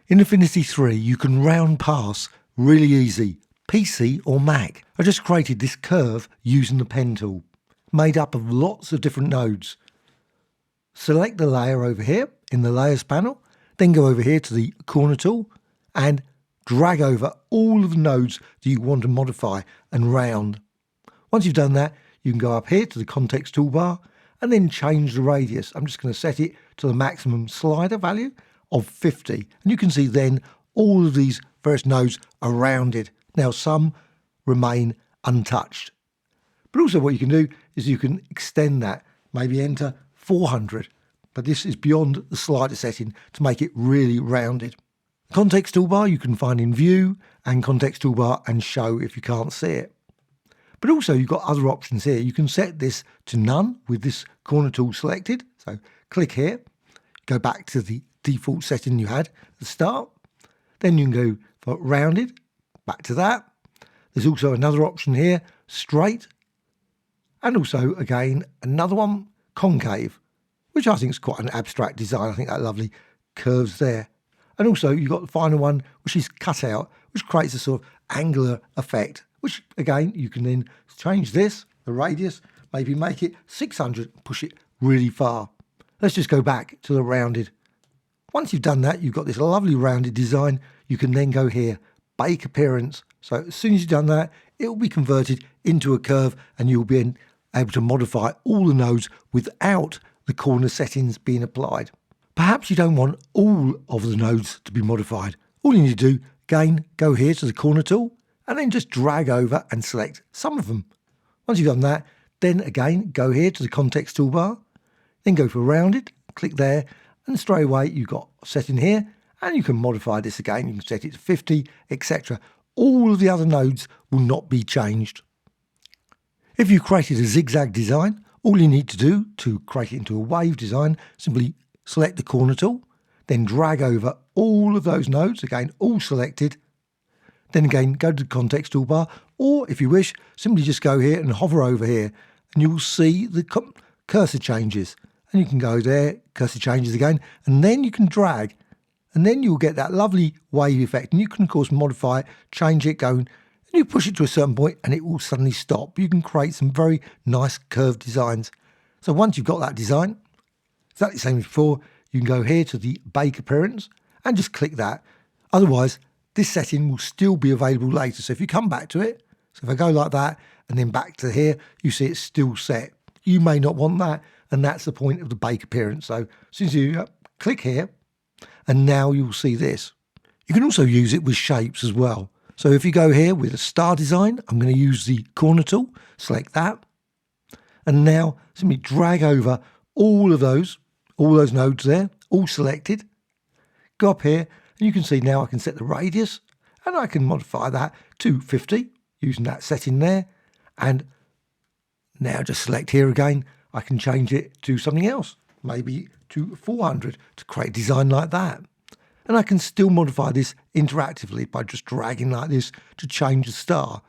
In Affinity 3, you can round pass really easy, PC or Mac. I just created this curve using the pen tool, made up of lots of different nodes. Select the layer over here in the Layers panel, then go over here to the Corner tool and drag over all of the nodes that you want to modify and round. Once you've done that, you can go up here to the Context toolbar and then change the radius. I'm just going to set it to the maximum slider value of 50. And you can see then all of these various nodes are rounded. Now some remain untouched. But also what you can do is you can extend that, maybe enter 400. But this is beyond the slider setting to make it really rounded. Context toolbar you can find in View and Context toolbar and Show if you can't see it. But also you've got other options here. You can set this to none with this corner tool selected. So click here, go back to the default setting you had at the start. Then you can go for rounded, back to that. There's also another option here, straight. And also, again, another one, concave, which I think is quite an abstract design. I think that lovely curves there. And also you've got the final one, which is cutout, which creates a sort of angular effect, which again, you can then change this, the radius, maybe make it 600, push it really far. Let's just go back to the rounded. Once you've done that, you've got this lovely rounded design. You can then go here, bake appearance. So as soon as you've done that, it will be converted into a curve and you'll be able to modify all the nodes without the corner settings being applied. Perhaps you don't want all of the nodes to be modified. All you need to do, again, go here to the corner tool and then just drag over and select some of them. Once you've done that, then again, go here to the Context toolbar, then go for rounded, click there, and straight away you've got a setting here, and you can modify this again. You can set it to 50, etc. All of the other nodes will not be changed. If you created a zigzag design, all you need to do to create it into a wave design, simply select the corner tool, then drag over all of those nodes, again, all selected. Then again, go to the Context toolbar, or if you wish, simply just go here and hover over here, and you will see the cursor changes. And you can go there, cursor changes again, and then you can drag, and then you'll get that lovely wave effect. And you can, of course, modify it, change it, and you push it to a certain point, and it will suddenly stop. You can create some very nice curved designs. So once you've got that design, exactly the same as before, you can go here to the bake appearance and just click that. Otherwise, this setting will still be available later. So if you come back to it, so if I go like that and then back to here, you see it's still set. You may not want that, and that's the point of the bake appearance. So as soon as you click here, and now you'll see this. You can also use it with shapes as well. So if you go here with a star design, I'm going to use the corner tool, select that, and now simply drag over all those nodes there, all selected. Go up here, and you can see now I can set the radius, and I can modify that to 50 using that setting there. And now just select here again. I can change it to something else, maybe to 400 to create a design like that. And I can still modify this interactively by just dragging like this to change the star.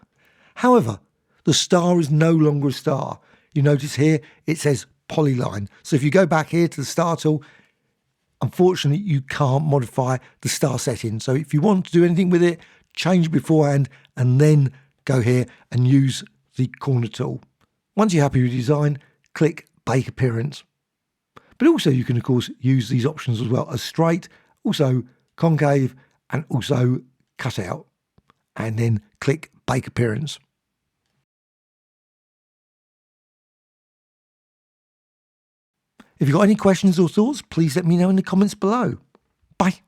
However, the star is no longer a star. You notice here it says polyline. So if you go back here to the star tool, unfortunately you can't modify the star setting. So if you want to do anything with it, change beforehand and then go here and use the corner tool. Once you're happy with your design, click Bake Appearance. But also you can of course use these options as well as straight, also concave and also cutout, and then click Bake Appearance. If you've got any questions or thoughts, please let me know in the comments below. Bye.